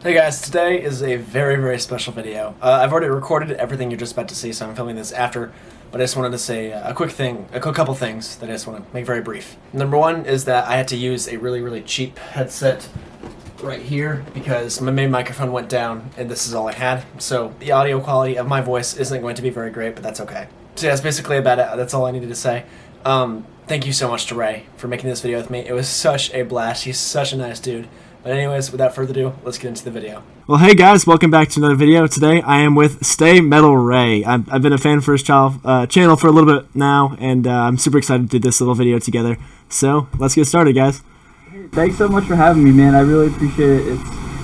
Hey guys, today is a very, very special video. I've already recorded everything you're just about to see, so I'm filming this after, but I just wanted to say a couple things that I just want to make very brief. Number one is that I had to use a really, really cheap headset right here because my main microphone went down and this is all I had, so the audio quality of my voice isn't going to be very great, but that's okay. So yeah, that's basically about it. That's all I needed to say. Thank you so much to Ray for making this video with me. It was such a blast. He's such a nice dude. But anyways, without further ado, let's get into the video. Well, hey guys, welcome back to another video. Today I am with Stay Metal Ray. I've been a fan for his channel for a little bit now, and I'm super excited to do this little video together. So, let's get started, guys. Hey, thanks so much for having me, man. I really appreciate it.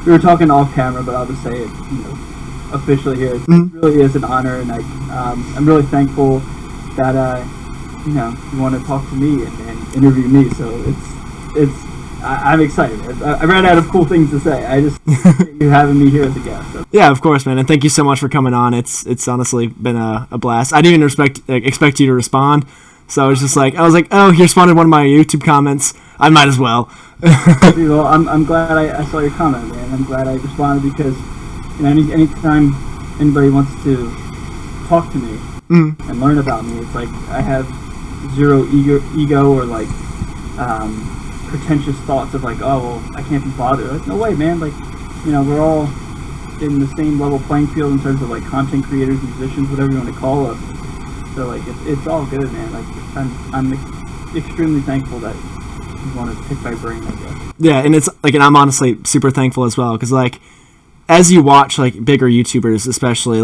We were talking off camera, but I'll just say it, officially here. It really is an honor, and I'm really thankful that you want to talk to me and interview me. So I'm excited. I ran out of cool things to say. I just appreciate you having me here as a guest. So. Yeah, of course, man, and thank you so much for coming on. It's honestly been a blast. I didn't even expect you to respond, so I was like, oh, he responded to one of my YouTube comments. I might as well. Well, I'm glad I saw your comment, man. I'm glad I responded because anytime anybody wants to talk to me and learn about me, it's like I have zero ego or pretentious thoughts of oh, well, I can't be bothered. Like, no way, man. We're all in the same level playing field in terms of content creators, musicians, whatever you want to call us. So it's all good, man. I'm extremely thankful that you want to pick my brain, I guess. Yeah, and it's and I'm honestly super thankful as well because as you watch bigger YouTubers, especially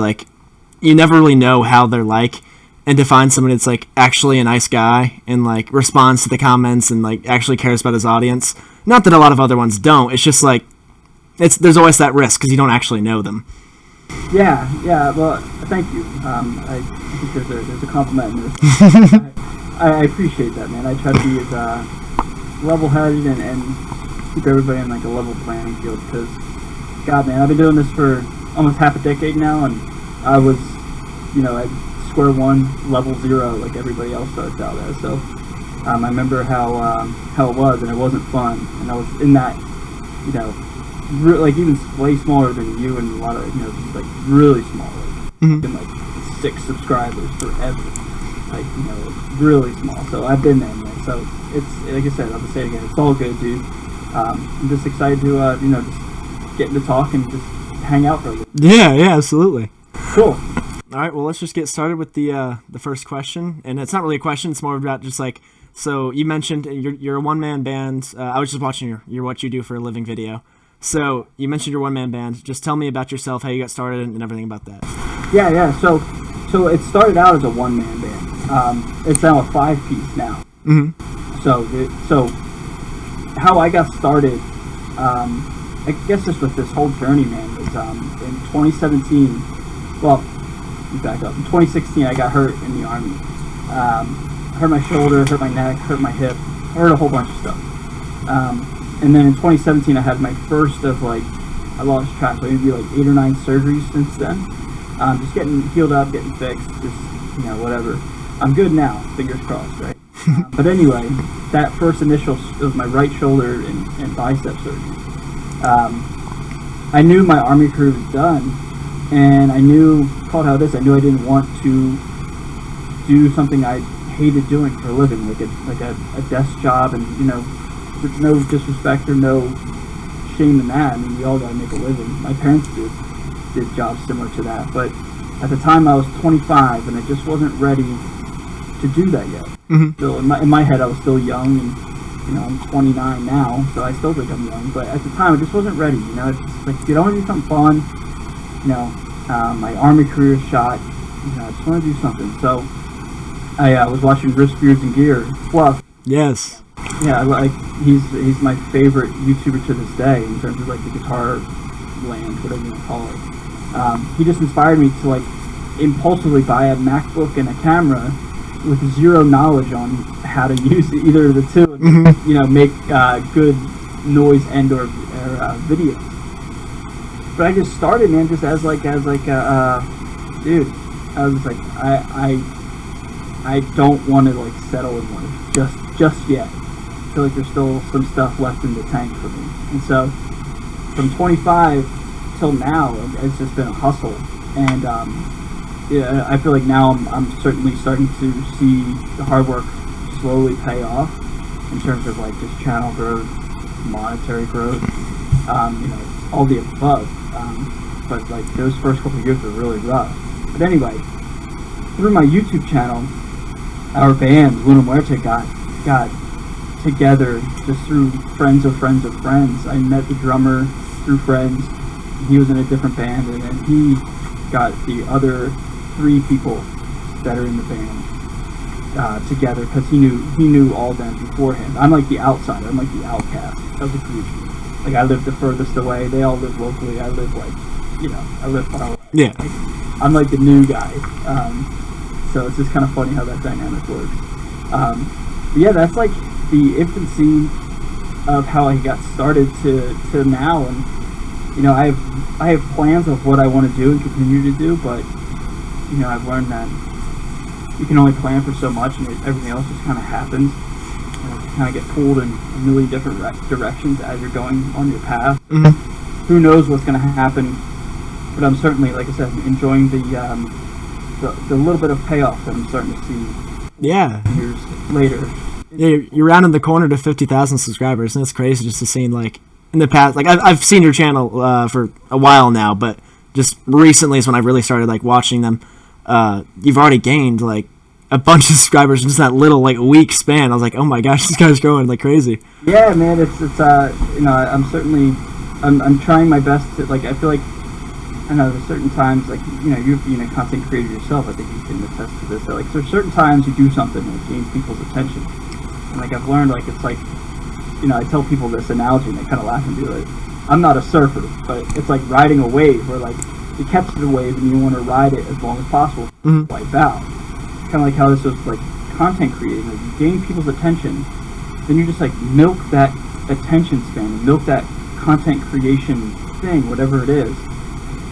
you never really know how they're like. And to find someone that's actually a nice guy and responds to the comments and actually cares about his audience. Not that a lot of other ones don't. It's just there's always that risk because you don't actually know them. Yeah. Well, thank you. I think there's a compliment in this. I appreciate that, man. I try to be as level-headed and keep everybody in a level playing field because, God, man, I've been doing this for almost half a decade now, and I was, at square one, level zero, like everybody else starts out as. So I remember how it was, and it wasn't fun. And I was in that, even way smaller than you, and a lot of just really small, been 6 subscribers forever, really small. So I've been there, man. So it's like I said, I'll just say it again, it's all good, dude. I'm just excited to just get to talk and just hang out for a little. Yeah, absolutely. Cool. All right, well, let's just get started with the first question, and it's not really a question; it's more about just so you mentioned you're a one-man band. I was just watching your what you do for a living video. So you mentioned your one-man band. Just tell me about yourself, how you got started, and everything about that. Yeah. So it started out as a one-man band. It's now a 5-piece now. Mm-hmm. So how I got started, I guess just with this whole journey, man, was in 2017. Well. Back up. In 2016, I got hurt in the Army. Hurt my shoulder, hurt my neck, hurt my hip, hurt a whole bunch of stuff. And then in 2017, I had my first of I lost track, so maybe 8 or 9 surgeries since then. Just getting healed up, getting fixed, just whatever. I'm good now, fingers crossed, right? But anyway, that first initial, it was my right shoulder and bicep surgery. I knew my Army career was done. And I knew, called how it is, I knew I didn't want to do something I hated doing for a living, like a desk job, and with no disrespect or no shame in that. I mean, we all got to make a living. My parents did jobs similar to that, but at the time I was 25 and I just wasn't ready to do that yet. Mm-hmm. So in my head I was still young, and I'm 29 now, so I still think I'm young, but at the time I just wasn't ready. It's just dude, I want to do something fun. My Army career is shot. I just want to do something. So I was watching Wrist, Beards, and Gear. Fluff. Yes. Yeah, he's my favorite YouTuber to this day in terms of the guitar land, whatever you want to call it. He just inspired me to impulsively buy a MacBook and a camera with zero knowledge on how to use either of the two, and, make good noise and or video. But I just started, man, just as dude. I was just I don't want to settle in one just yet. I feel there's still some stuff left in the tank for me. And so from 25 till now, it's just been a hustle. And yeah, I feel like now I'm certainly starting to see the hard work slowly pay off in terms of like just channel growth, monetary growth, all the above. But like those first couple of years were really rough. But anyway, through my YouTube channel, our band Luna Muerte got together just through friends of friends of friends. I met the drummer through friends. He was in a different band, and then he got the other 3 people that are in the band together because he knew all of them beforehand. I'm like the outsider. I'm like the outcast of the group. Like I live the furthest away. They all live locally. I live I live far away. Yeah. I'm like the new guy. So it's just kind of funny how that dynamic works. But yeah, that's like the infancy of how I got started to now, and I have plans of what I want to do and continue to do, but I've learned that you can only plan for so much, and everything else just kind of happens. You kind of get pulled in a million different directions as you're going on your path. Mm-hmm. Who knows what's going to happen? But I'm certainly, like I said, enjoying the little bit of payoff that I'm starting to see. Yeah. Years later. Yeah, you're rounding the corner to 50,000 subscribers, and it's crazy just to see, like, in the past, like, I've seen your channel for a while now, but just recently is when I really started, like, watching them. You've already gained, like, a bunch of subscribers in just that little, like, week span. I was like, oh my gosh, this guy's growing like crazy. Yeah, man, it's I'm certainly, I'm trying my best to, like, I feel like, I know there's certain times, like, you're being a content creator yourself, I think you can attest to this, that, like, there's certain times you do something that gains people's attention. And, like, I've learned, like, it's like, I tell people this analogy and they kind of laugh and be like, I'm not a surfer, but it's like riding a wave where, like, you catch the wave and you want to ride it as long as possible, wipe out. Kind of like how this was, like, content creating. Like, you gain people's attention, then you just, like, milk that attention span, and milk that content creation thing, whatever it is,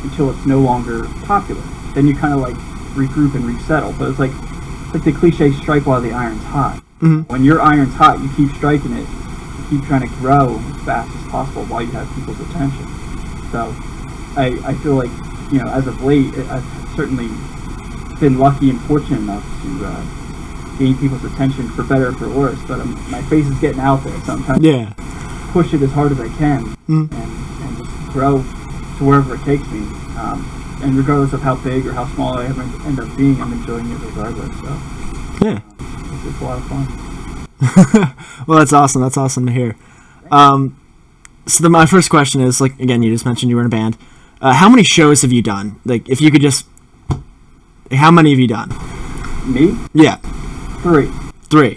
until it's no longer popular. Then you kind of, like, regroup and resettle. But it's like the cliche, strike while the iron's hot. Mm-hmm. When your iron's hot, you keep striking it, you keep trying to grow as fast as possible while you have people's attention. So I feel like, as of late, I've certainly been lucky and fortunate enough to gain people's attention, for better or for worse. But my face is getting out there, so I'm trying to push it as hard as I can and just grow to wherever it takes me. And regardless of how big or how small I ever end up being, I'm enjoying it regardless. So yeah, it's a lot of fun. Well, that's awesome. That's awesome to hear. So my first question is, like, again, you just mentioned you were in a band. How many shows have you done? Like, if you could just, how many have you done? Me? Yeah. 3. 3.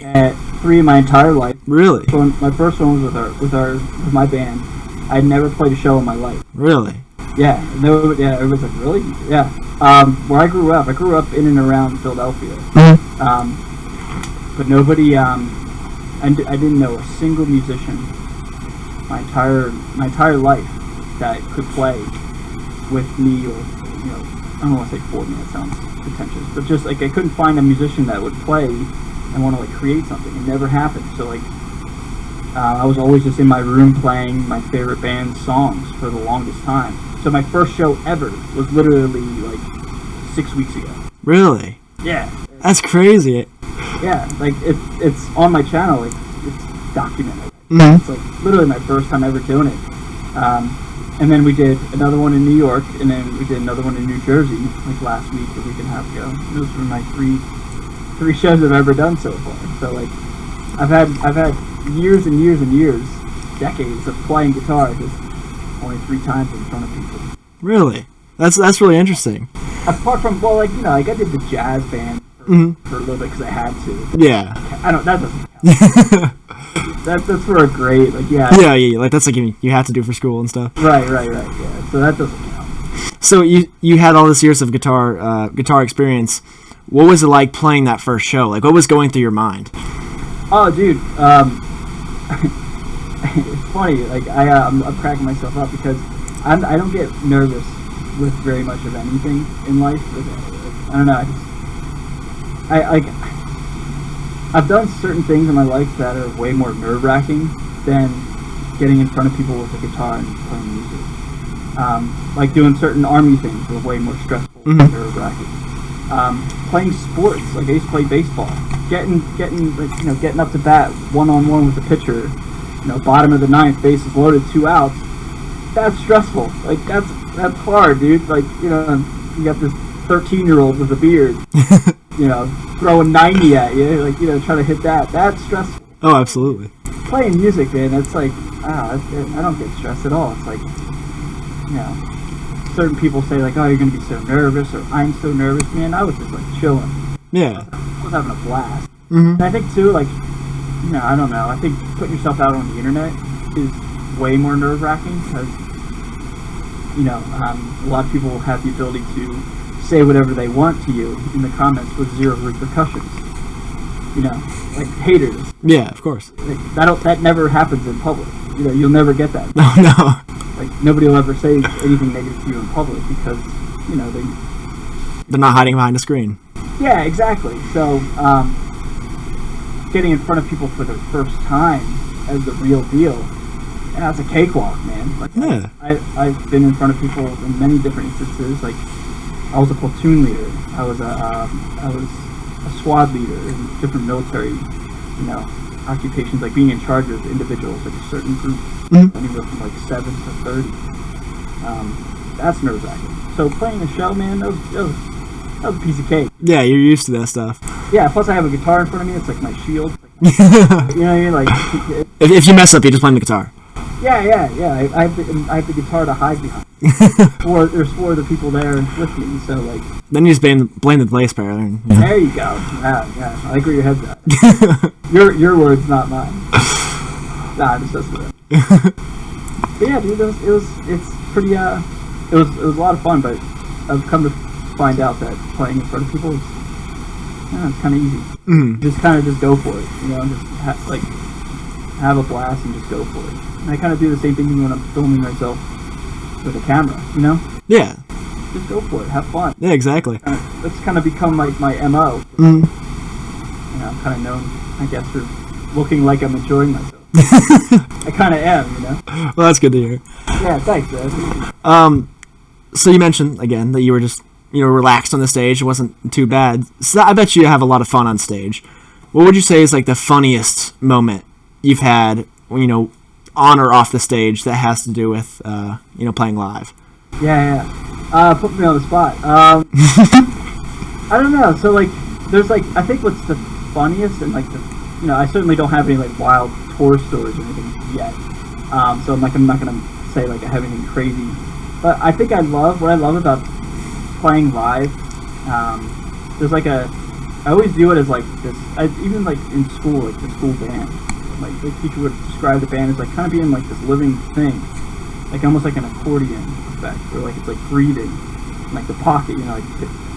3 in my entire life. Really? So my first one was with my band. I'd never played a show in my life. Really? Yeah. Everybody's like, really? Yeah. Where I grew up in and around Philadelphia. But nobody, I didn't know a single musician my entire life that could play with me, or, I don't want to say for me, that sounds pretentious, but just, like, I couldn't find a musician that would play and want to, like, create something. It never happened. So, like, I was always just in my room playing my favorite band's songs for the longest time. So my first show ever was literally, like, 6 weeks ago. Really? Yeah. That's crazy. Yeah, like, it's on my channel, like, it's documented. Mm-hmm. It's, like, literally my first time ever doing it. And then we did another one in New York, and then we did another one in New Jersey, like, last week, a week and a half ago. Those were my three shows I've ever done so far. So, like, I've had years and years and years, decades of playing guitar, just only 3 times in front of people. Really? That's really interesting. Apart from, well, like, like, I did the jazz band for a little bit because I had to. Yeah. That doesn't count. That's for a grade, like, yeah. Yeah, like, that's like you have to do for school and stuff. Right, yeah. So that doesn't count. So you had all this years of guitar experience. What was it like playing that first show? Like, what was going through your mind? Oh, dude, it's funny. Like, I'm cracking myself up because I don't get nervous with very much of anything in life. I don't know. I've done certain things in my life that are way more nerve-wracking than getting in front of people with a guitar and playing music. Like doing certain army things were way more stressful and nerve-wracking. Playing sports, like I used to play baseball. Getting up to bat one-on-one with the pitcher, bottom of the ninth, bases loaded, 2 outs. That's stressful. Like that's hard, dude. Like you got this 13-year-old with a beard, throwing 90 at you, like trying to hit that. That's stressful. Oh, absolutely. Playing music, man, it's like, I don't get stressed at all. It's like, certain people say like, oh, you're gonna be so nervous, or I'm so nervous. Man, I was just like chilling. Yeah. I was having a blast. And I think too, like, I don't know. I think putting yourself out on the internet is way more nerve-wracking because, a lot of people have the ability to say whatever they want to you in the comments with zero repercussions. Like haters. Yeah, of course. Like, that never happens in public. You'll never get that. No. Like nobody will ever say anything negative to you in public because they're not hiding behind a screen. Yeah, exactly. So getting in front of people for the first time as the real deal, that's a cakewalk, man. Like, yeah. I've been in front of people in many different instances. Like I was a platoon leader. I was a squad leader in different military, occupations, like being in charge of individuals, like a certain group, anywhere from like 7 to 30. That's nerve-wracking. So playing a show, man, that was a piece of cake. Yeah, you're used to that stuff. Yeah, plus I have a guitar in front of me. It's like my shield. You know what I mean? Like, if you mess up, you just play the guitar. Yeah. I have the guitar to hide behind. There's 4 other people there with me, so like. Then you just blame the bass player. There you go. Yeah. I like where your head's at. your words, not mine. Nah, I'm just with it. But yeah, dude, it's pretty. It was a lot of fun, but I've come to find out that playing in front of people is, it's kind of easy. Just go for it. Just have a blast and just go for it. And I kind of do the same thing when I'm filming myself with a camera. Yeah. Just go for it. Have fun. Yeah, exactly. That's kind of become like my MO. I'm kind of known, I guess, for looking like I'm enjoying myself. I kind of am, Well, that's good to hear. Yeah, thanks, man. So you mentioned, again, that you were just, relaxed on the stage. It wasn't too bad. So I bet you have a lot of fun on stage. What would you say is, like, the funniest moment you've had, on or off the stage that has to do with, playing live? Yeah. Put me on the spot. I don't know. So, like, there's, like, I think what's the funniest and, like, I certainly don't have any, like, wild tour stories or anything yet. So, I'm not going to say, like, I have anything crazy. But I think what I love about playing live, there's, like, I always view it as, like, this, even, like, in school, like, the school band. Like, the teacher would describe the band as, like, kind of being, like, this living thing. Like, almost like an accordion effect, where, like, it's, like, breathing. Like, the pocket, like,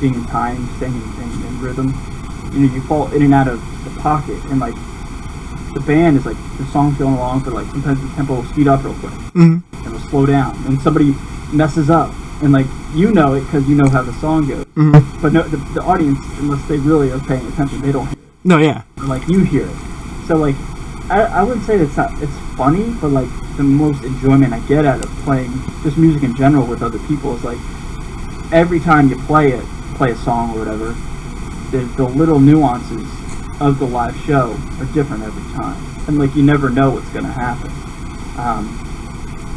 being in time, staying in rhythm. You fall in and out of the pocket, and, like, the band is, like, the song's going along, but, like, sometimes the tempo will speed up real quick. And it'll slow down. And somebody messes up, and, like, you know it because you know how the song goes. But no, the audience, unless they really are paying attention, they don't hear it. No, yeah. Like, you hear it. So, like, I wouldn't say it's funny, but, like, the most enjoyment I get out of playing just music in general with other people is, like, every time you play a song or whatever, the little nuances of the live show are different every time. And, like, you never know what's going to happen.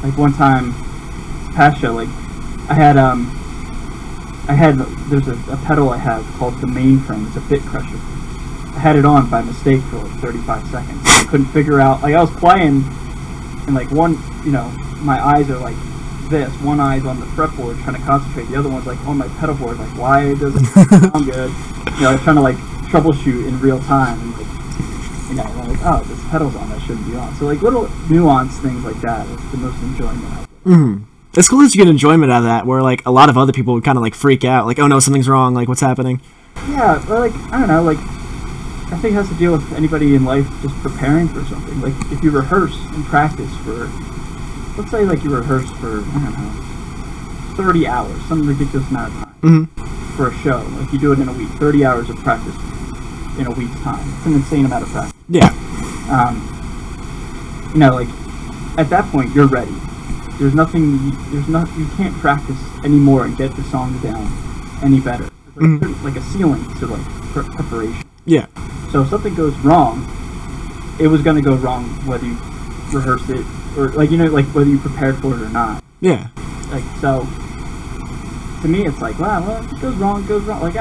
Like, one time, past show, like, there's a pedal I have called the mainframe. It's a bit crusher. I had it on by mistake for like 35 seconds. I couldn't figure out, like, I was playing, and, like, one, my eyes are like this. One eye's on the fretboard trying to concentrate. The other one's, like, on my pedal board. Like, why doesn't it sound good? I'm trying to, like, troubleshoot in real time. And, like, I'm like, oh, this pedal's on. That shouldn't be on. So, like, little nuance things like that is the most enjoyment out of it. It's cool that you get enjoyment out of that, where, like, a lot of other people would kind of, like, freak out. Like, oh, no, something's wrong. Like, what's happening? Yeah, or, like, I don't know, like, I think it has to deal with anybody in life just preparing for something. Like, if you rehearse and practice for, let's say, like, you rehearse for, I don't know, 30 hours, some ridiculous amount of time for a show. Like, you do it in a week, 30 hours of practice in a week's time. It's an insane amount of practice. Yeah. Like, at that point, you're ready. there's nothing, you can't practice anymore and get the songs down any better. There's like a ceiling to like preparation. Yeah. So if something goes wrong, it was going to go wrong whether you rehearsed it or like, you know, like whether you prepared for it or not. Yeah. Like, so to me it's like, wow, well, if it goes wrong, it goes wrong. Like,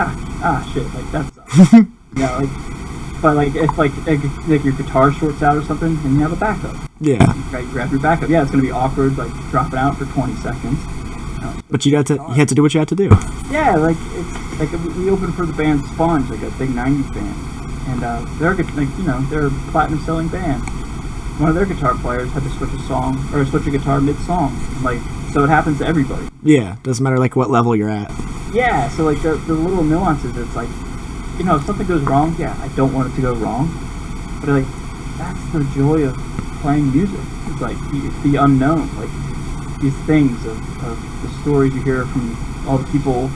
shit, like that sucks. Yeah, like, but like if like your guitar shorts out or something and you have a backup. Yeah. Right, you grab your backup. Yeah, it's going to be awkward, like dropping out for 20 seconds. But you had to do what you had to do. Yeah, like it's like we opened for the band Sponge, like a big '90s band, and they're like, you know, they're a platinum selling band. One of their guitar players had to switch a guitar mid-song, like, so it happens to everybody. Yeah, doesn't matter like what level you're at. Yeah, so like the little nuances, it's like, you know, if something goes wrong, yeah, I don't want it to go wrong, but like that's the joy of playing music. It's like the unknown, like these things of the stories you hear from all the people,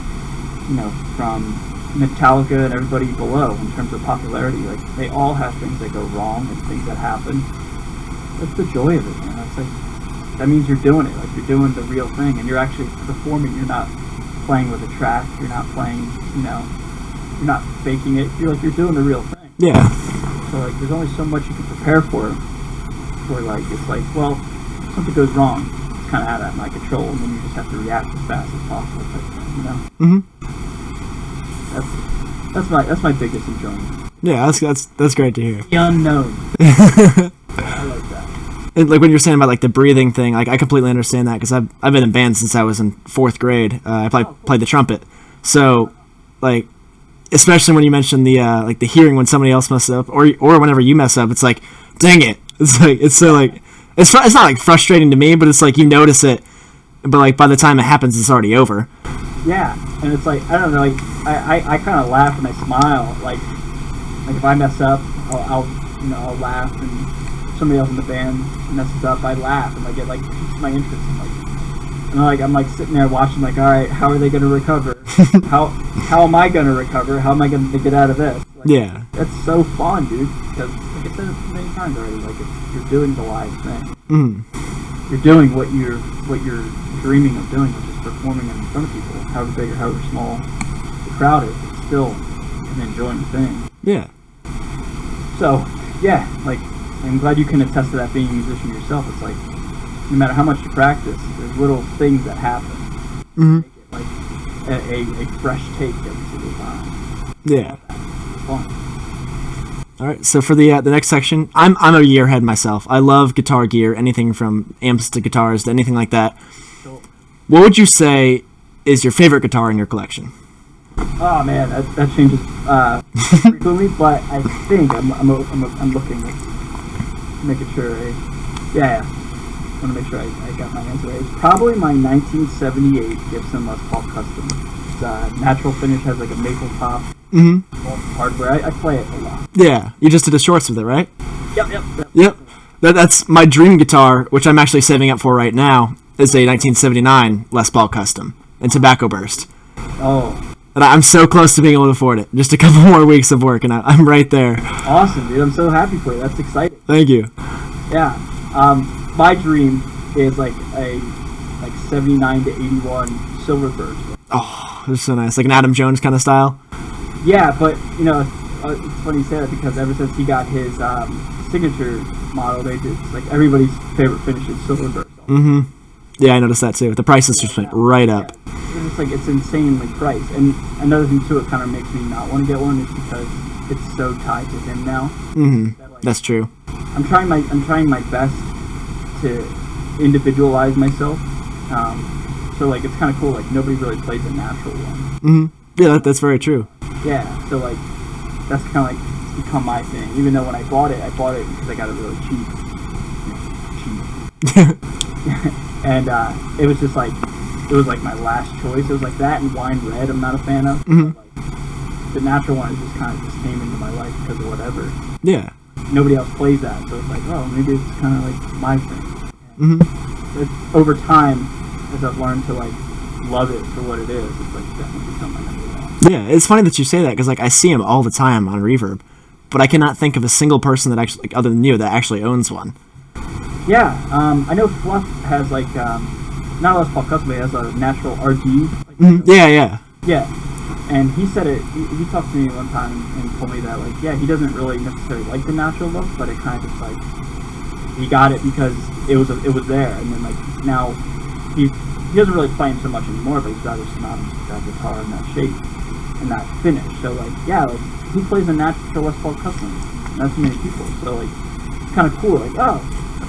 you know, from Metallica and everybody below in terms of popularity. Like, they all have things that go wrong and things that happen. That's the joy of it, man. That's like, that means you're doing it. Like, you're doing the real thing, and you're actually performing. You're not playing with a track. You're not playing, you know, you're not faking it. You're doing the real thing. Yeah. So like, there's only so much you can prepare for. Where like, it's like, well, if something goes wrong, it's kind of out of my control, and then you just have to react as fast as possible, type thing, you know. That's my biggest enjoyment. Yeah, that's great to hear. The unknown. I like that. And like when you're saying about like the breathing thing, like I completely understand that because I've been in bands since I was in 4th grade. I played the trumpet, so like especially when you mentioned the like the hearing when somebody else messes up or whenever you mess up, it's like, dang it. It's so like it's not like frustrating to me, but it's like you notice it, but like by the time it happens, it's already over. Yeah, and it's like, I don't know, like I kind of laugh and I smile, like if I mess up, I'll laugh, and somebody else in the band messes up, I laugh, and like it like piques my interest, and I'm like sitting there watching, like, all right, how are they going to recover? how am I going to recover? How am I going to get out of this? Like, yeah, that's so fun, dude. Because like I said it many times already, like you're doing the live thing. You're doing what you're dreaming of doing, which is performing in front of people, however big or however small the crowd is. It's still an enjoying thing. Yeah. So yeah, like I'm glad you can attest to that being a musician yourself. It's like no matter how much you practice, there's little things that happen. Make it like a fresh take every single time. Yeah. It's fun. All right, so for the next section, I'm a gearhead myself. I love guitar gear, anything from amps to guitars to anything like that. Cool. What would you say is your favorite guitar in your collection? Oh man, that changes frequently, but I think I'm looking, making sure. I want to make sure I got my answer right. It's probably my 1978 Gibson Les Paul Custom. It's natural finish, has like a maple top. Hardware. I play it a lot. Yeah, you just did the shorts with it, right? Yep. That's my dream guitar, which I'm actually saving up for right now, is a 1979 Les Paul Custom and Tobacco Burst. Oh. And I'm so close to being able to afford it. Just a couple more weeks of work, and I'm right there. Awesome, dude. I'm so happy for you. That's exciting. Thank you. Yeah. My dream is like a 79 to 81 Silver Burst. Oh, it's so nice. Like an Adam Jones kind of style? Yeah, but, you know, it's funny you say that because ever since he got his signature model, it's like everybody's favorite finish is Silver Burst. Yeah, I noticed that too. The prices just went right up. It's just like, it's insanely priced. And another thing too, it kind of makes me not want to get one is because it's so tied to him now. That, like, that's true. I'm trying my best to individualize myself. So like it's kind of cool. Like nobody really plays a natural one. Yeah, that's very true. Yeah. So like that's kind of like become my thing. Even though when I bought it because I got it really cheap. And it was just like my last choice. It was like that and wine red. I'm not a fan of. But, like, the natural one just kind of just came into my life because of whatever. Yeah. Nobody else plays that, so it's like, oh, maybe it's kind of like my thing. It's, over time, as I've learned to like love it for what it is, it's like definitely become my number one. Yeah, it's funny that you say that because like I see them all the time on Reverb, but I cannot think of a single person that actually, like, other than you, that actually owns one. Yeah, I know Fluff has like not a Les Paul custom, but he has a natural RG. Yeah. Yeah, and he said it. He talked to me one time and told me that like he doesn't really necessarily like the natural look, but it kind of just like he got it because it was there, and then like now he doesn't really play him so much anymore, but he's rather synonymous with that guitar and that shape and that finish. So like like he plays a natural Les Paul custom, not too many people. So like it's kind of cool. Like I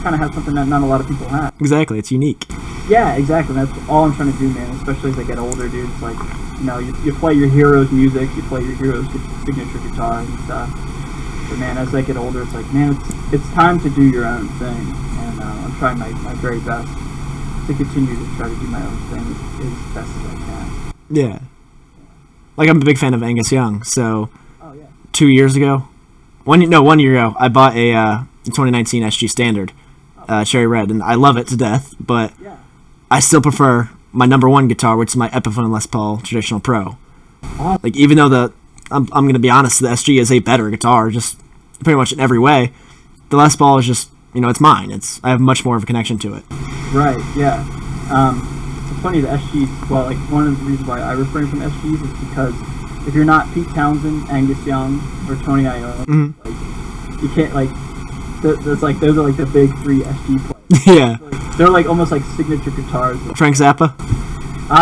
kind of have something that not a lot of people have. Exactly, it's unique. Yeah, exactly. That's all I'm trying to do, man. Especially as I get older, dude. It's like you play your hero's music, you play your hero's signature guitar and stuff. But man, as I get older, it's like, man, it's time to do your own thing, and I'm trying my very best to continue to try to do my own thing as best as I can. Yeah. Like, I'm a big fan of Angus Young, so 2 years ago, 1 year ago, I bought a 2019 SG Standard, Cherry Red, and I love it to death, but I still prefer my number one guitar, which is my Epiphone Les Paul Traditional Pro. Like, even though I'm going to be honest, the SG is a better guitar, just pretty much in every way, the Les Paul is just, it's mine. I have much more of a connection to it. Right, yeah. It's funny, the SG, well, like, one of the reasons why I refrain from SGs is because if you're not Pete Townsend, Angus Young, or Tony Iommi, like, you can't, like, those are, like, the big three SG players. Yeah. They're, like, almost like signature guitars. Frank Zappa?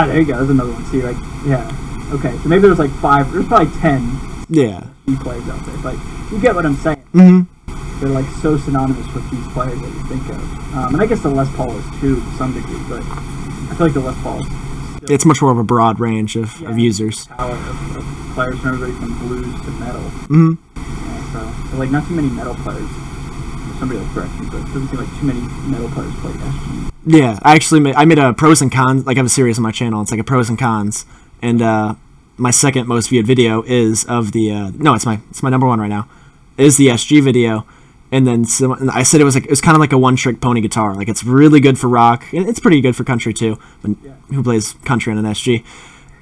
There you go, there's another one. See, like, yeah. Okay, so maybe there's, like, 5, there's probably 10 SG players out there. Like, you get what I'm saying. Mm-hmm. They're, like, so synonymous with these players that you think of. And I guess the Les Paul is, too, to some degree, but I feel like the Les Paul is it's much more of a broad range of users. Palette of players from everybody from blues to metal. Mm-hmm. Yeah, so, like, not too many metal players. Somebody will correct me, but it doesn't seem like too many metal players play SG. Yeah, I made a pros and cons. Like, I have a series on my channel. It's like a pros and cons, and my second most viewed video is of the it's my number one right now, is the SG video. And then I said it was kind of like a one-trick pony guitar. Like, it's really good for rock. It's pretty good for country too. But who plays country on an SG?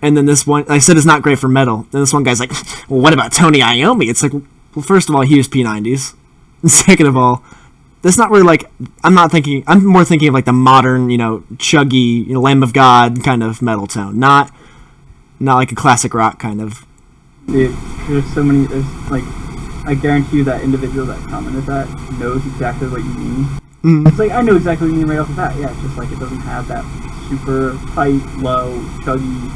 And then this one, I said it's not great for metal. Then this one guy's like, well, what about Tony Iommi? It's like, well, first of all, he used P90s. And second of all, that's not really like, I'm more thinking of like the modern, chuggy, Lamb of God kind of metal tone. Not like a classic rock kind of. Dude, there's like, I guarantee you that individual that commented that knows exactly what you mean. Mm-hmm. It's like, I know exactly what you mean right off the bat. Yeah, it's just like it doesn't have that super tight, low, chuggy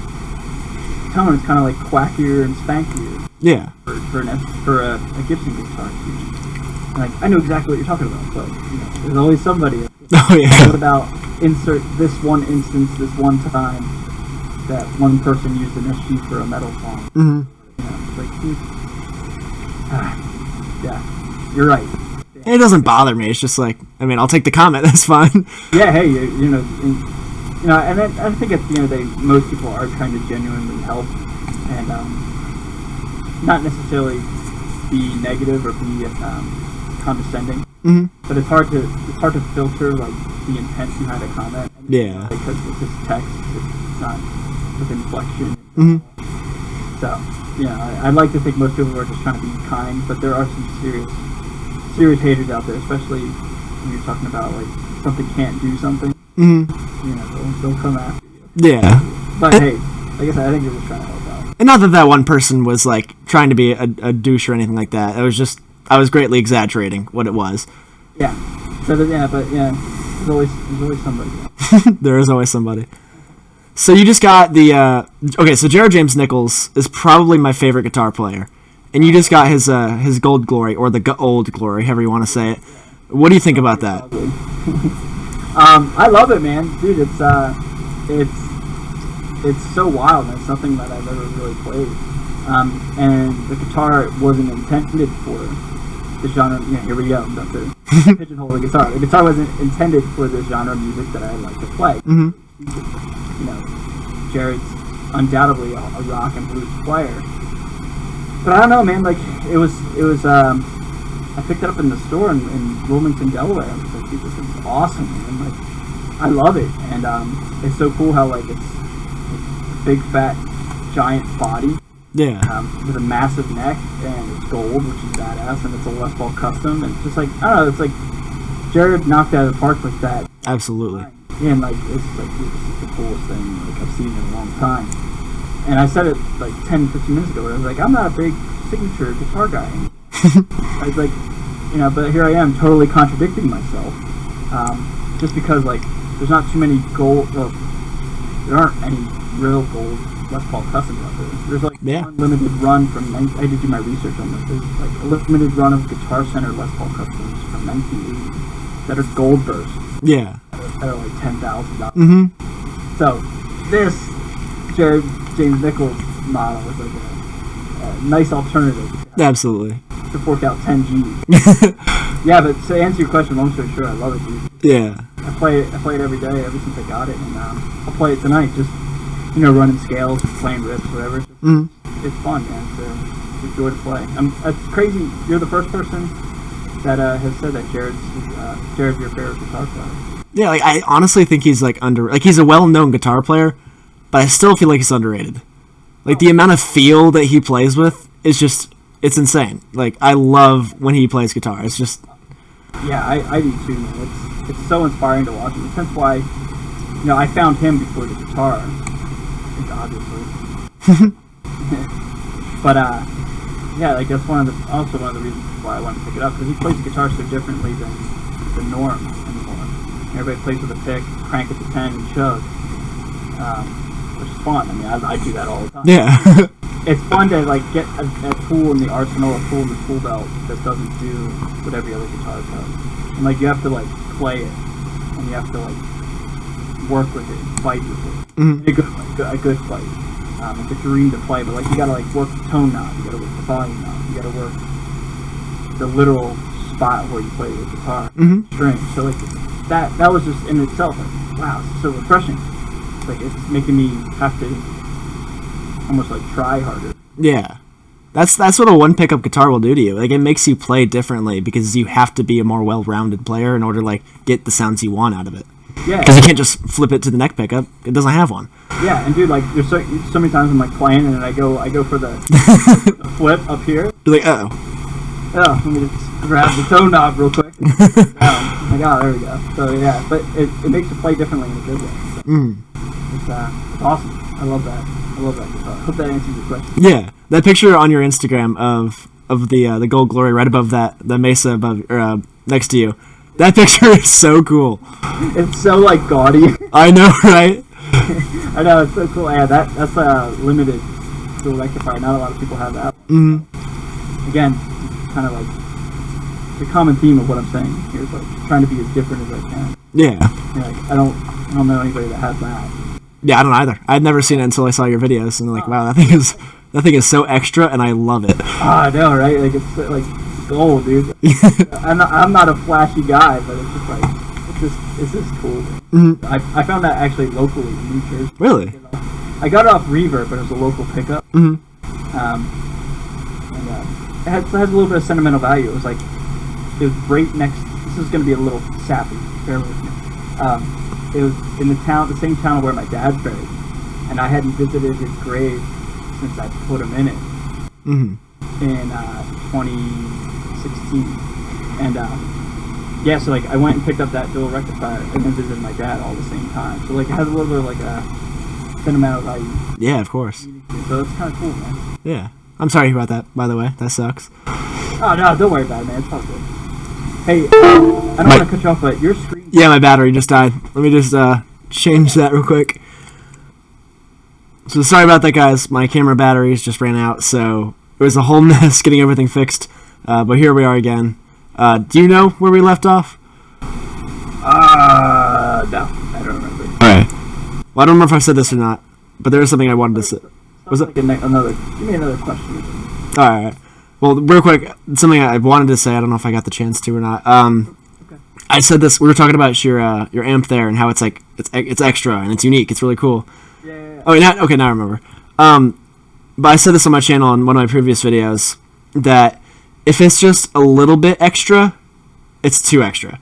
tone. It's kind of like quackier and spankier. Yeah. For a Gibson guitar. Like, I know exactly what you're talking about, but there's always somebody. Oh yeah. What about insert this one instance, this one time that one person used an SG for a metal song? Mm-hmm. It's like, dude. Yeah, you're right. Yeah. It doesn't bother me. It's just like, I'll take the comment. That's fine. Yeah, hey, and I think at the end of the day, most people are trying to genuinely help, and not necessarily be negative or be condescending. Mm-hmm. But it's hard to filter like the intent behind a comment. Yeah. Because it's just text. It's not with inflection. Mm-hmm. So. Yeah, I'd like to think most people are just trying to be kind, but there are some serious haters out there, especially when you're talking about, like, something can't do something. Mm-hmm. They'll come after you. Yeah. But hey, like I said, I think you're just trying to help out. And not that one person was, like, trying to be a douche or anything like that. It was just, I was greatly exaggerating what it was. Yeah. There's always somebody. There is always somebody. So you just got the so Jared James Nichols is probably my favorite guitar player, and you just got his Gold Glory, or the Old Glory, however you want to say it. What do you think about that? I love it, man, dude. It's so wild, man. It's something that I've ever really played, and the guitar wasn't intended for the genre. Yeah, here we go. I'm about to pigeonhole the guitar. The guitar wasn't intended for the genre of music that I like to play. Mm-hmm. Jared's undoubtedly a rock and blues player, but I don't know, man. Like it was. I picked it up in the store in Wilmington, Delaware. I was like, dude, this is awesome, man. Like, I love it, and it's so cool how like it's a big, fat, giant body. Yeah. With a massive neck, and it's gold, which is badass, and it's a Les Paul custom, and it's just like, I don't know, it's like Jared knocked out of the park with that. Absolutely. Yeah, and like it's like, dude, this is the coolest thing like I've seen in a long time. And I said it like 10, 15 minutes ago. Where I was like, I'm not a big signature guitar guy. I was like, you know, but here I am, totally contradicting myself. Just because like there's not too many gold. Well, there aren't any real gold Les Paul customs out there. There's like one limited run from. I had to do my research on this. There's like a limited run of Guitar Center Les Paul customs from 1980 that are gold bursts. Yeah. That are like $10,000. Mm-hmm. So this James Nichols model is like a nice alternative. Absolutely. To fork out 10 G's. Yeah, but to answer your question, long story short, I love it, dude. Yeah. I play it every day, ever since I got it, and I'll play it tonight. Just running scales, playing riffs, whatever. It's fun, man. It's a joy to play. It's crazy. You're the first person that has said that Jared's your favorite guitar player. Yeah, like I honestly think he's like he's a well-known guitar player, but I still feel like he's underrated. Like the amount of feel that he plays with is just it's insane. Like I love when he plays guitar. It's just yeah, I do too, man. It's so inspiring to watch him. That's why I found him before the guitar. Obviously. But yeah, like that's also one of the reasons why I wanted to pick it up, because he plays the guitar so differently than the norm anymore. Everybody plays with a pick, crank it to 10 and chug, which is fun. I mean, I do that all the time. Yeah. It's fun to like get a tool in the arsenal, a tool in the tool belt that doesn't do what every other guitar does. And like you have to like play it, and you have to like work with it, fight with it. A good fight. It's a dream to play, but like you gotta like work the tone knob, you gotta work the volume knob, you gotta work the literal spot where you play the guitar string. So like that was just in itself like, wow, it's so refreshing. Like it's making me have to almost like try harder. Yeah. That's what a one pickup guitar will do to you. Like it makes you play differently because you have to be a more well-rounded player in order to like get the sounds you want out of it. Yeah. Because you can't just flip it to the neck pickup. It doesn't have one. Yeah, and dude, like there's so many times I'm like playing and then I go for the flip up here. You're like, oh, let me just grab the tone knob real quick. Like, oh, there we go. So yeah, but it makes you play differently in a good way. So, it's awesome. I love that. I love that guitar. Hope that answers your question. Yeah, that picture on your Instagram of the Gold Glory right above the Mesa above or next to you. That picture is so cool. It's so like gaudy. I know, right? I know, it's so cool. Yeah, that's limited to rectify. Not a lot of people have that. Again, kind of like the common theme of what I'm saying here is like trying to be as different as I can. Yeah. Like I don't know anybody that has that. Yeah, I don't either. I'd never seen it until I saw your videos, and I'm like, wow, that thing is so extra, and I love it. I know, right? Like it's like gold, dude. I'm not a flashy guy, but it's just like it's just cool. I found that actually locally in New Jersey. Really? I got it off Reverb, but it was a local pickup. And it has a little bit of sentimental value. It was right next. This is going to be a little sappy. Bear with me. It was in the same town where my dad's buried, and I hadn't visited his grave since I put him in it in 2016. And yeah, so like I went and picked up that dual rectifier and then visited my dad all at the same time. So like it has a little bit of like a sentimental value. Yeah, of course. So it's kind of cool, man. Yeah. I'm sorry about that, by the way. That sucks. Oh no, don't worry about it, man. It's all good. Hey, I don't want to cut you off, but your screen... Yeah, my battery just died. Let me just change that real quick. So sorry about that, guys. My camera batteries just ran out, so it was a whole mess getting everything fixed. But here we are again. Do you know where we left off? No, I don't remember. Alright. Well, I don't remember if I said this or not, but there was something I wanted to say. Was it? Give me another question. Alright. Well, real quick, something I wanted to say. I don't know if I got the chance to or not. Okay. I said this. We were talking about your amp there and how it's like it's extra and it's unique. It's really cool. Yeah. Oh, now I remember. But I said this on my channel in one of my previous videos that if it's just a little bit extra, it's too extra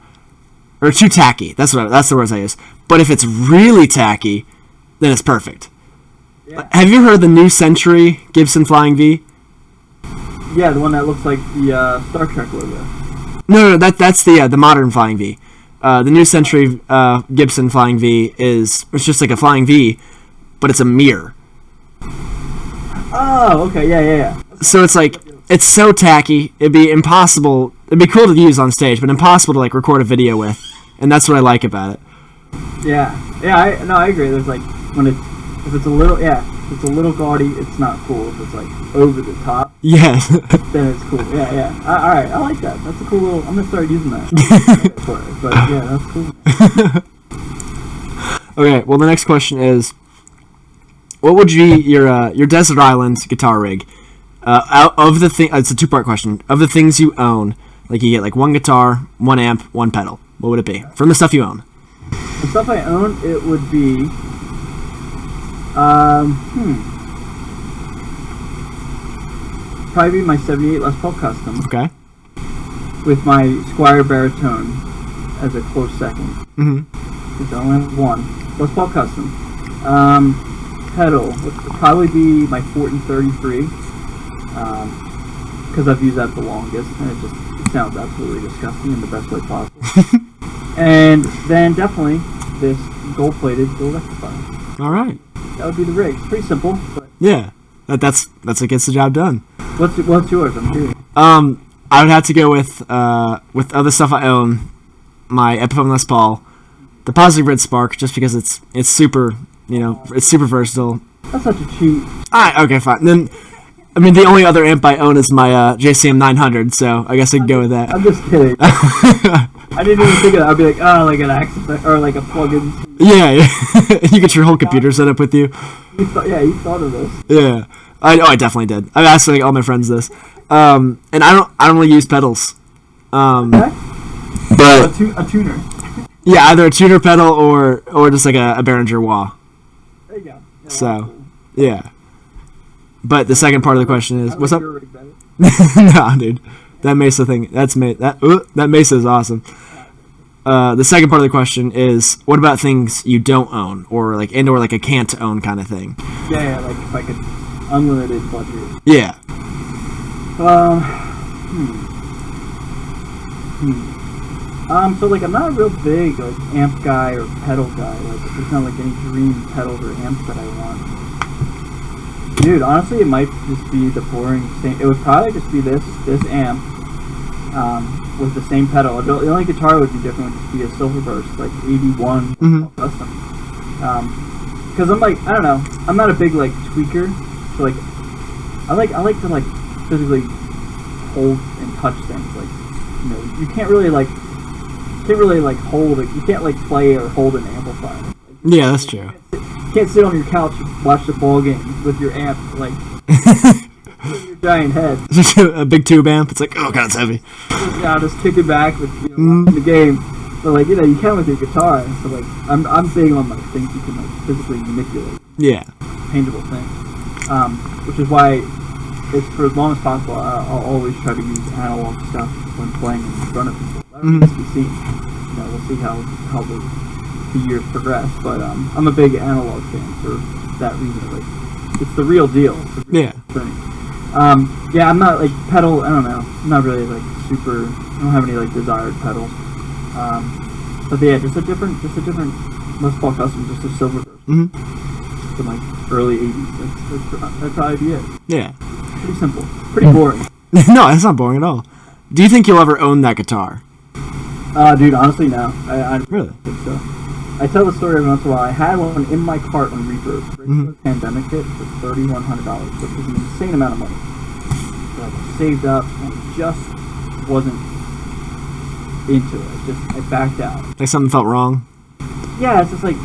or too tacky. That's the words I use. But if it's really tacky, then it's perfect. Yeah. Have you heard the New Century Gibson Flying V? Yeah, the one that looks like the Star Trek logo. No, that's the modern Flying V. The new Century Gibson Flying V it's just like a Flying V, but it's a mirror. Oh, okay, yeah. So it's like, it's so tacky, it'd be impossible, it'd be cool to use on stage, but impossible to like record a video with, and that's what I like about it. Yeah, I agree. There's like, if it's a little gaudy, it's not cool. If it's like over the top, Yes. then it's cool. Yeah. Alright, I like that. That's a cool little, I'm gonna start using that for it. But yeah, that's cool. Okay, well the next question is, what would be your desert island guitar rig? Out of the thing, it's a two-part question. Of the things you own, like you get like one guitar, one amp, one pedal. What would it be from the stuff you own? The stuff I own, it would be, probably my 78 Les Paul Custom. Okay. With my Squier Baritone as a close second. Mm-hmm. Because I only have one. Les Paul Custom. Pedal would probably be my Fortin 33. Because I've used that the longest, and it sounds absolutely disgusting in the best way possible. And then definitely this gold-plated Dual Rectifier. All right. That would be the rig. Pretty simple, but Yeah, that's what gets the job done. what's yours? I'm curious. I would have to go with other stuff I own, my Epiphone Les Paul, the PositiveGrid Spark, just because it's super, it's super versatile. That's such a cheat. Alright, okay, fine. Then, I mean, the only other amp I own is my JCM 900, so I guess I can go with that. I'm just kidding. I didn't even think of that. I'd be like, like an access or like a plug-in. Yeah. You get your whole computer set up with you. You thought of this. Yeah. I definitely did. I've asked like all my friends this. And I don't really use pedals. Okay. But A tuner. yeah, either a tuner pedal or just like a Behringer wah. There you go. Yeah, So, yeah. But the second part of the question is, what's up? Nah, dude. That Mesa thing, that Mesa is awesome. The second part of the question is, what about things you don't own, or like a can't own kind of thing? Yeah, like if I could unlimited budget. Yeah. So like I'm not a real big like amp guy or pedal guy. Like there's not like any dream pedals or amps that I want. Dude, honestly, it might just be the boring same. It would probably just be this amp with the same pedal. The only guitar would be different would just be a Silverburst, like 81 custom. Because I'm like, I don't know, I'm not a big like tweaker. So like, I like to like physically hold and touch things. Like, you can't really hold it. You can't like play or hold an amplifier. Like, Yeah, that's true. you can't sit on your couch and watch the ball game with your amp like with your giant head. Just a big tube amp. It's like, oh god, it's heavy. Just kick it back with watching the game. But like you can with your guitar. So like I'm big on like things you can like physically manipulate. Yeah. Tangible things. Which is why it's for as long as possible I'll always try to use analog stuff when playing in front of people. That remains to be seen. We'll see how the years progress. But I'm a big analog fan for that reason. Like it's the real deal. It's the real thing. Yeah, I'm not like pedal. I don't know. I'm not really like super. I don't have any like desired pedals. But yeah, just a different Les Paul Custom, just a silver version from like early '80s. That's probably be it. Yeah. Pretty simple. Pretty boring. No, it's not boring at all. Do you think you'll ever own that guitar? Dude, honestly, no. I Really? think so. I tell the story every once in a while. I had one in my cart on Reverb. Right before the pandemic hit for $3,100, which is an insane amount of money. But I saved up and just wasn't into it. I backed out. Like something felt wrong? Yeah, it's like,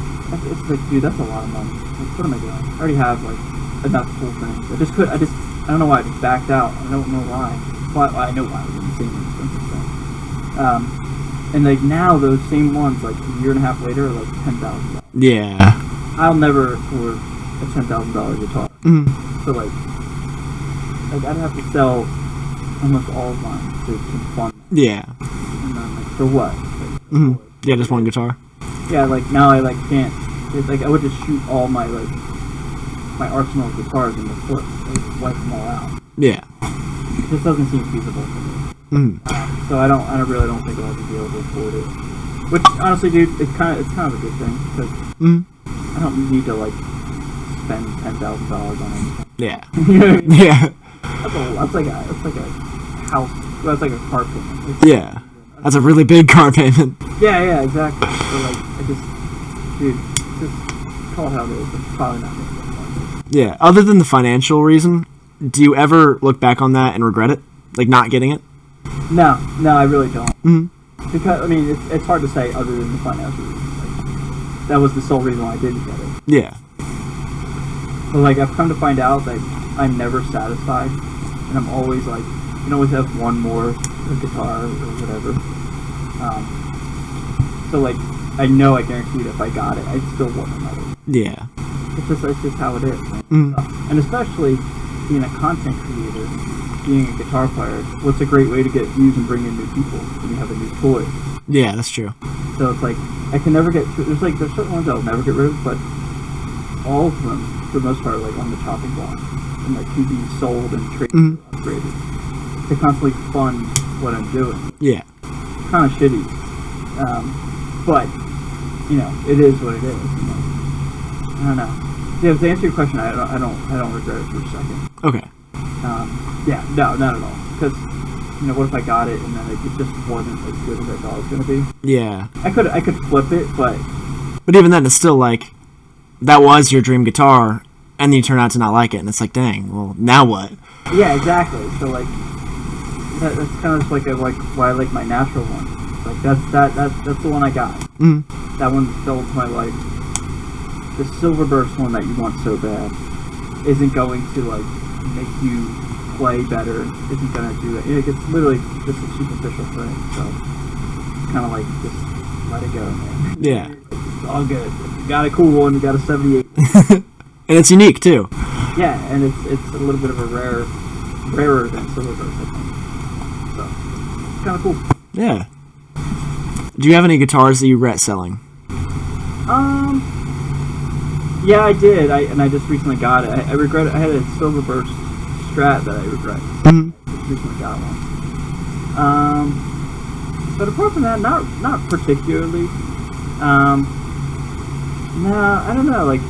dude, that's a lot of money. Like, what am I doing? I already have like enough cool things. I don't know why I just backed out. I don't know why. Well, I know why. It was an insanely expensive thing. And like now, those same ones, like a year and a half later, are like $10,000. Yeah. I'll never afford a $10,000 guitar. So like I'd have to sell almost all of mine to fund. Yeah. And then like for what? Like, Yeah, just one guitar. Yeah, like now I like can't. It's like I would just shoot all my like my arsenal of guitars in the foot. I would just wipe them all out. Yeah. It just doesn't seem feasible for me. So So I really don't think I'll ever be able to afford it. Which honestly, dude, it's kind of a good thing because I don't need to like spend $10,000 on anything. Yeah. Yeah. That's like a house. That's like a car payment. Yeah. That's a really big car payment. Yeah, exactly. So like, just call it how it is. It's probably not making that much. Yeah. Other than the financial reason, do you ever look back on that and regret it, like not getting it? No, I really don't. Because I mean, it's hard to say other than the financial reason. Like, that was the sole reason why I didn't get it. Yeah. But like, I've come to find out that I'm never satisfied, and I'm always like, you can always have one more guitar or whatever. So like, I know I guarantee that if I got it, I'd still want another. Yeah. It's just how it is. And especially being a content creator, being a guitar player, what's a great way to get views and bring in new people when you have a new toy? Yeah, that's true. So it's like, I can never get there's certain ones I'll never get rid of, but all of them, for the most part, are like on the chopping block and like can be sold and traded, upgraded to constantly fund what I'm doing. Yeah. Kind of shitty, but you know, it is what it is. You know? I don't know. Yeah, to answer your question, I don't regret it for a second. Okay. Yeah, no, not at all. Because you know, what if I got it and then it just wasn't as good as I thought it was gonna be? Yeah. I could flip it, but even then, it's still like that was your dream guitar, and then you turn out to not like it, and it's like, dang. Well, now what? Yeah, exactly. So like, that's kind of just like why I like my natural one. Like that's the one I got. That one filled my life. The silver burst one that you want so bad isn't going to like make you play better. Isn't gonna do that. It's literally just a superficial thing. So it's kind of like just let it go, man. Yeah. It's all good. You got a cool one. You got a 78. And it's unique too. Yeah, and it's a little bit of a rarer than silver burst, I think. So it's kind of cool. Yeah. Do you have any guitars that you regret selling? Yeah, I did. I just recently got it. I regret it. I had a silver burst Strat that I regret. Just recently got one. But apart from that, not particularly. Nah, I don't know. Like,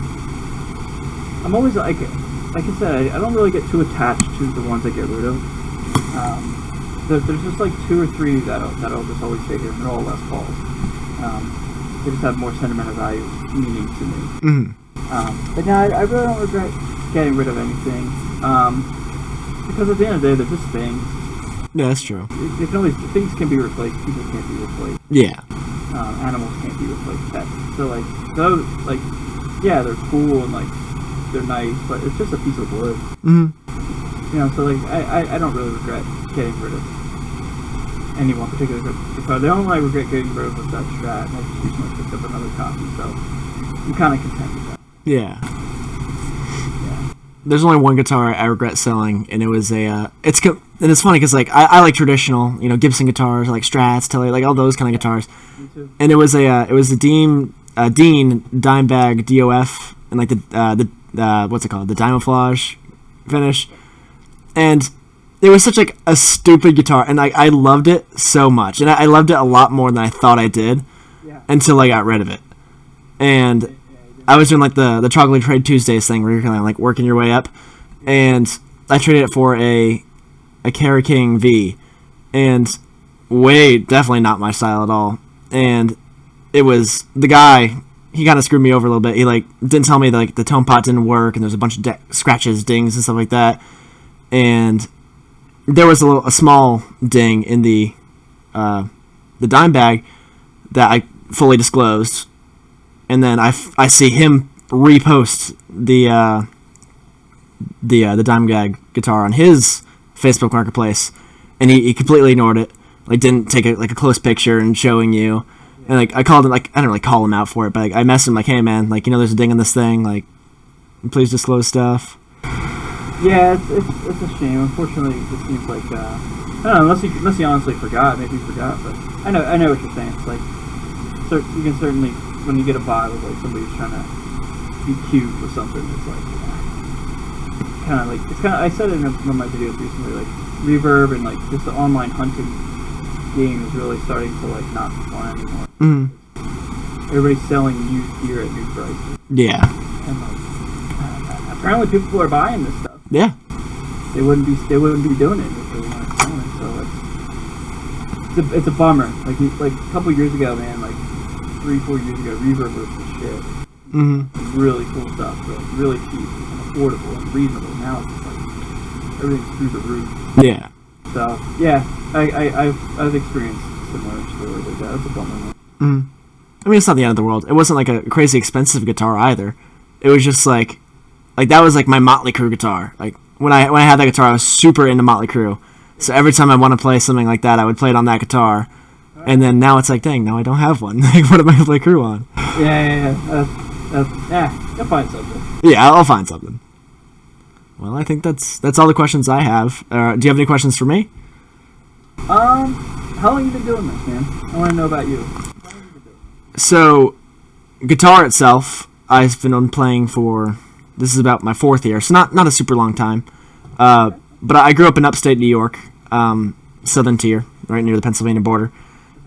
I'm always like I said, I don't really get too attached to the ones I get rid of. There's just like 2 or 3 that'll just always stay here, and they're all Les Pauls. They just have more sentimental value, meaning to me. But no, I really don't regret getting rid of anything, because at the end of the day, they're just things. Yeah, that's true. Things can be replaced, people can't be replaced. Yeah. Animals can't be replaced. Pets. So like those, like, yeah, they're cool and like they're nice, but it's just a piece of wood. You know, so like I don't really regret getting rid of any one particular guitar. The only one I regret getting rid of was that Strat, and I just recently picked up another copy, so I'm kind of content with that. Yeah. There's only one guitar I regret selling, and it was and it's funny because like I like traditional, you know, Gibson guitars, like Strats, Tele, like all those kind of guitars. Me too. And it was the Dean Dimebag DOF, and like the what's it called, the Dimoflage finish, and it was such like a stupid guitar, and I loved it so much, and I loved it a lot more than I thought I did, until I got rid of it, and I was doing like the Chocolate Trade Tuesdays thing where you're kind of like working your way up, and I traded it for a Kara King V, and definitely not my style at all, and it was the guy. He kind of screwed me over a little bit. He like didn't tell me that like the tone pot didn't work, and there's a bunch of scratches, dings, and stuff like that, and there was a small ding in the dime bag that I fully disclosed, and then I see him repost the dime bag guitar on his Facebook Marketplace, and he completely ignored it, like didn't take a close picture and showing you, and like I called him, like I didn't really call him out for it, but like, I messaged him like, hey man, like, you know, there's a ding in this thing, like please disclose stuff. Yeah, it's a shame. Unfortunately, it just seems like I don't know, unless he honestly forgot. Maybe he forgot, but I know what you're saying. It's like, so you can certainly, when you get a vibe of like somebody's trying to be cute or something, it's like it's kind of I said it in one of my videos recently, like reverb and like just the online hunting game is really starting to like not be fun anymore. Mm-hmm. Everybody's selling used gear at new prices. Yeah. And like, apparently people are buying this stuff. Yeah. They wouldn't be doing it if they weren't selling it. So it's a bummer. Like a couple years ago, man, like 3-4 years ago, Reverb was the shit. Mm-hmm. Really cool stuff, but really cheap and affordable and reasonable. Now it's just like everything's through the roof. Yeah. So yeah, I've experienced similar stories like that. It's a bummer. Mm-hmm. I mean, it's not the end of the world. It wasn't like a crazy expensive guitar either. It was just like that was like my Motley Crue guitar. Like when I had that guitar, I was super into Motley Crue. So every time I want to play something like that, I would play it on that guitar. And then now it's like, dang, now I don't have one. Like, what am I going to play Crue on? Yeah. You'll find something. Yeah, I'll find something. Well, I think that's all the questions I have. Do you have any questions for me? How long have you been doing this, man? I want to know about you. So, guitar itself, I've been playing for, this is about my 4th year, so not a super long time. But I grew up in upstate New York, Southern Tier, right near the Pennsylvania border.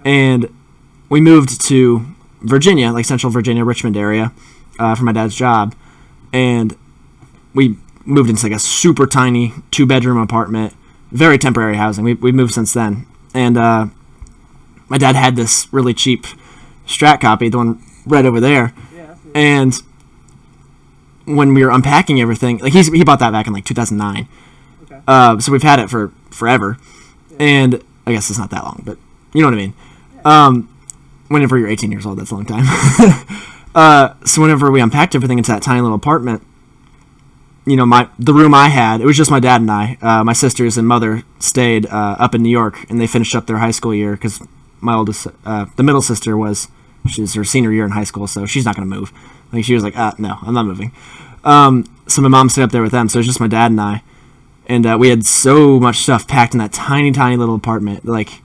And we moved to Virginia, like Central Virginia, Richmond area, for my dad's job. And we moved into like a super tiny 2-bedroom apartment, very temporary housing. We moved since then. And my dad had this really cheap Strat copy, the one right over there. Yeah, and when we were unpacking everything, like he bought that back in like 2009. Okay. So we've had it for forever. Yeah. And I guess it's not that long, but you know what I mean. Whenever you're 18 years old, that's a long time. So whenever we unpacked everything into that tiny little apartment, you know, the room I had, it was just my dad and I. My sisters and mother stayed up in New York, and they finished up their high school year because my oldest, the middle sister she's her senior year in high school, so she's not going to move. Like, she was like, no, I'm not moving. So my mom stayed up there with them, so it was just my dad and I. And we had so much stuff packed in that tiny, tiny little apartment. Like,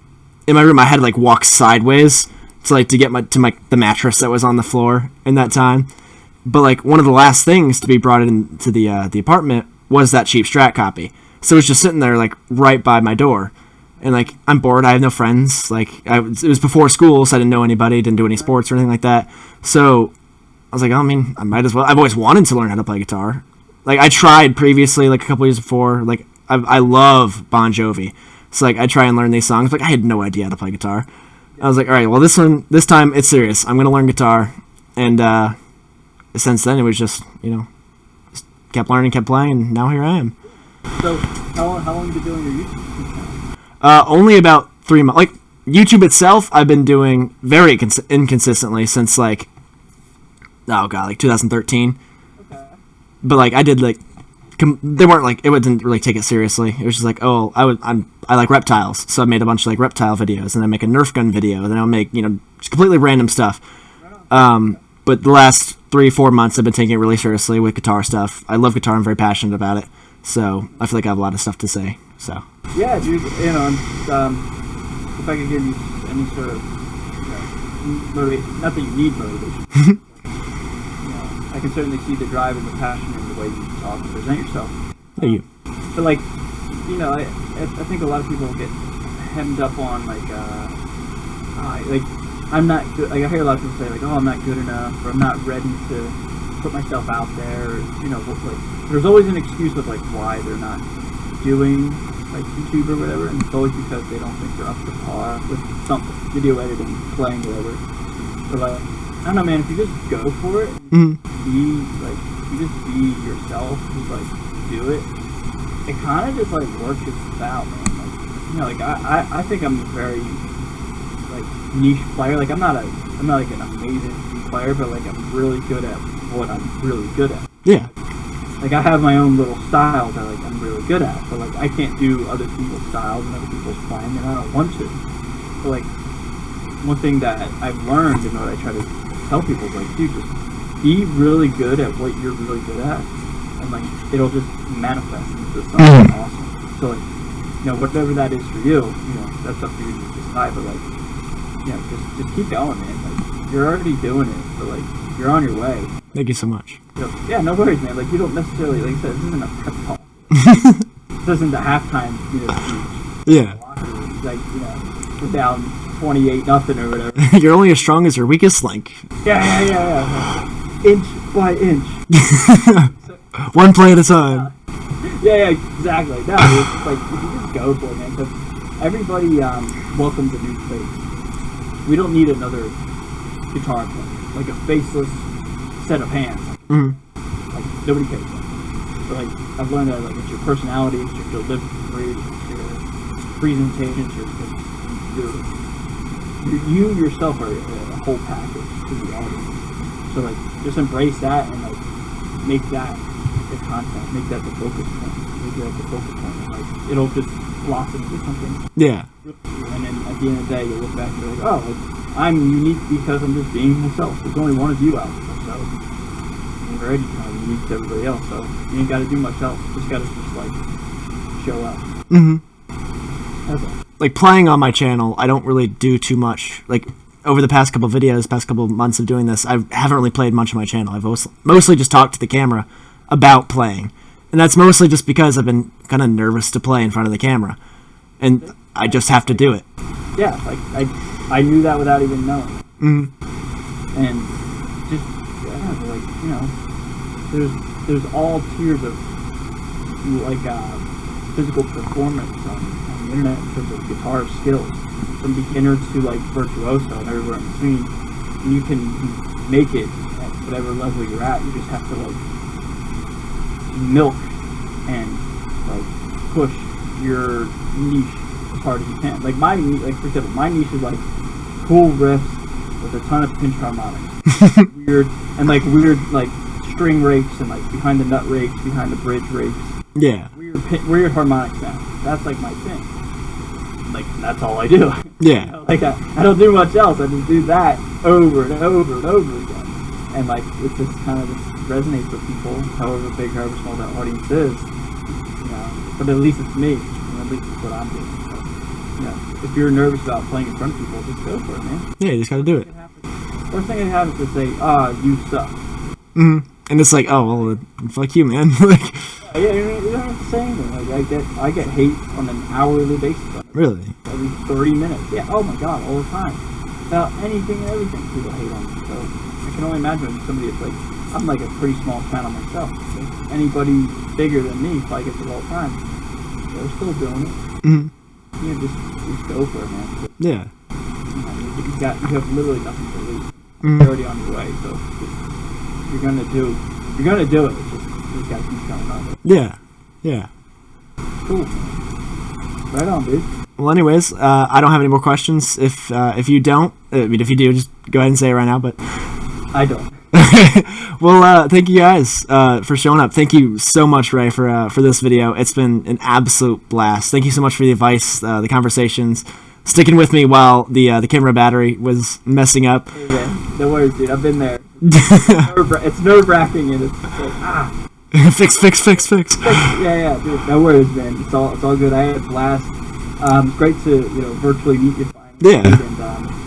in my room, I had to, like, walk sideways to get the mattress that was on the floor in that time. But, like, one of the last things to be brought into the apartment was that cheap Strat copy. So it was just sitting there, like, right by my door. And, like, I'm bored. I have no friends. Like, it was before school, so I didn't know anybody, didn't do any sports or anything like that. So I was like, I mean, I might as well. I've always wanted to learn how to play guitar. Like, I tried previously, like, a couple years before. Like, I love Bon Jovi. So, like, I try and learn these songs. But I had no idea how to play guitar. I was like, all right, well, this time it's serious. I'm going to learn guitar. And since then, it was just, just kept learning, kept playing, and now here I am. So, how long have you been doing your YouTube channel? Only about 3 months. Like, YouTube itself, I've been doing very inconsistently since, like, 2013. Okay. But, like, I did, like, they weren't, like, it didn't really take it seriously. It was just like, oh, I like reptiles, so I made a bunch of, like, reptile videos, and I make a Nerf gun video, and then I'll make, just completely random stuff. But the last 3-4 months, I've been taking it really seriously with guitar stuff. I love guitar. I'm very passionate about it. So I feel like I have a lot of stuff to say. So yeah, dude. If I could give you any sort of motivation, not that you need motivation. I can certainly see the drive and the passion in the way you talk and present yourself. Thank you. But like, I think a lot of people get hemmed up on I'm not good. Like, I hear a lot of people say like, oh, I'm not good enough, or I'm not ready to put myself out there. Like, there's always an excuse of like why they're not doing like YouTube or whatever, and it's always because they don't think they're up to par with something, video editing, playing, whatever. But like, I don't know, man. If you just go for it, you just be yourself, just like do it. It kind of just like works itself out, man. Like, I think I'm a very like niche player. Like, I'm not like an amazing player, but like I'm really good at what I'm really good at. Yeah. Like, I have my own little style that like I'm really good at, but like I can't do other people's styles and other people's playing, and I don't want to. But like, one thing that I've learned and what I try to tell people is like, dude, just be really good at what you're really good at, and like it'll just manifest into something awesome. So like, whatever that is for you, that's up to you to decide. But like, just keep going, man. Like, you're already doing it, but like you're on your way. Thank you so much. Yeah, no worries, man. Like, you don't necessarily, like I said, this isn't a pep talk. This isn't the halftime, speech. Yeah. Like, we're down 28-0 or whatever. You're only as strong as your weakest link. Yeah. Inch by inch. One play at a time. Yeah, exactly. No, it's just like, if you just go for it, man, because everybody welcomes a new face. We don't need another guitar player, like a faceless set of hands. Like, nobody cares. But, like, I've learned that, like, it's your personality, it's your delivery, it's your presentation, it's you yourself are a whole package to the audience. So, like, just embrace that and, like, make that the content, make that the focus point. Make that the focus point. And, like, it'll just blossom into something. Yeah. And then at the end of the day, you'll look back and be like, oh, like, I'm unique because I'm just being myself. There's only one of you out there, so you're already kind of unique to everybody else. So you ain't got to do much else. Just got to just, like, show up. That's all. Like, playing on my channel, I don't really do too much. Like, over the past couple of videos, past couple of months of doing this, I haven't really played much on my channel. I've mostly just talked to the camera about playing. And that's mostly just because I've been kind of nervous to play in front of the camera. And I just have to do it. Yeah, like, I knew that without even knowing. And just, yeah, like, you know, there's all tiers of, like, physical performance on the internet in terms of guitar skills, from beginner to, like, virtuoso and everywhere in between. And you can make it at whatever level you're at. You just have to, like, milk and, like, push your niche as hard as you can. Like, for example, my niche is, like, cool riffs with a ton of pinch harmonics. weird, like, string rakes and, like, behind the nut rakes, behind the bridge rakes. Yeah. Weird harmonic sound. That's, like, my thing. Like, that's all I do. Yeah. You know, like, I don't do much else. I just do that over and over and over again. And, like, it just kind of just resonates with people, however big, however small that audience is. You know, but at least it's me. And at least it's what I'm doing. So, you know, if you're nervous about playing in front of people, just go for it, man. Yeah, you just gotta do it. Worst thing that happens is say, you suck. And it's like, oh, well, fuck you, man. Like, yeah, you don't have to say anything. Like, I get hate on an hourly basis. Really? Every 30 minutes. Yeah, oh my god, all the time. About anything and everything, people hate on me. So I can only imagine when somebody is like, I'm like a pretty small channel myself. So anybody bigger than me probably gets it all the time. They're still doing it. You know, just go for it, man. But, yeah. You have literally nothing to lose. You're already on your way, so you're gonna do it. It's just, you just gotta keep showing up. Yeah. Cool. Right on, dude. Well, anyways, I don't have any more questions. If you don't, I mean, if you do, just go ahead and say it right now. But I don't. Well, thank you guys for showing up. Thank you so much, Ray, for this video. It's been an absolute blast. Thank you so much for the advice, the conversations, sticking with me while the camera battery was messing up. Hey, man, no worries, dude. I've been there. It's nerve-wracking, and it's like, fix. Yeah, dude. No worries, man. It's all good. I had a blast. It's great to virtually meet you finally. Yeah.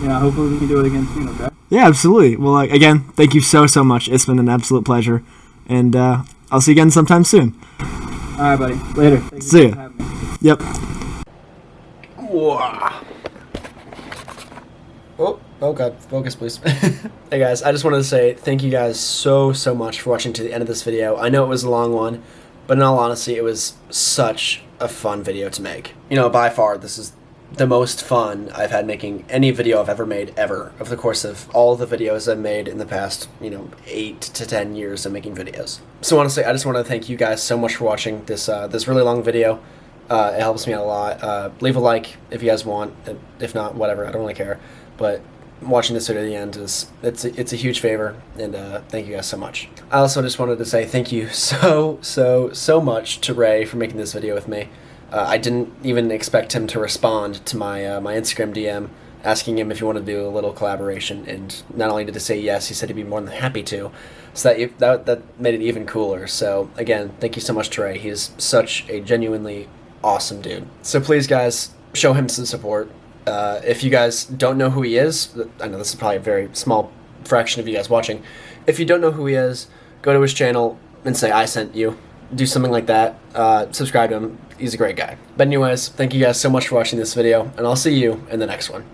And hopefully we can do it again soon. Okay. Yeah, absolutely. Well, again, thank you so much. It's been an absolute pleasure, and I'll see you again sometime soon. All right, buddy. Later. Thank See you ya. for having me. Yep. Oh god, focus please. Hey guys, I just wanted to say thank you guys so much for watching to the end of this video. I know it was a long one, but in all honesty, it was such a fun video to make. By far, this is the most fun I've had making any video I've ever made ever, over the course of all the videos I've made in the past, 8 to 10 years of making videos. So honestly, I just want to thank you guys so much for watching this really long video. It helps me out a lot. Leave a like if you guys want. If not, whatever, I don't really care. But watching this video to the end it's a huge favor, and thank you guys so much. I also just wanted to say thank you so much to Ray for making this video with me. I didn't even expect him to respond to my my Instagram DM asking him if he wanted to do a little collaboration, and not only did he say yes, he said he'd be more than happy to. So that made it even cooler. So again, thank you so much to Ray. He's such a genuinely awesome dude. So please guys, show him some support. If you guys don't know who he is, I know this is probably a very small fraction of you guys watching. If you don't know who he is, go to his channel and say I sent you. do something like that, subscribe to him. He's a great guy. But anyways, thank you guys so much for watching this video, and I'll see you in the next one.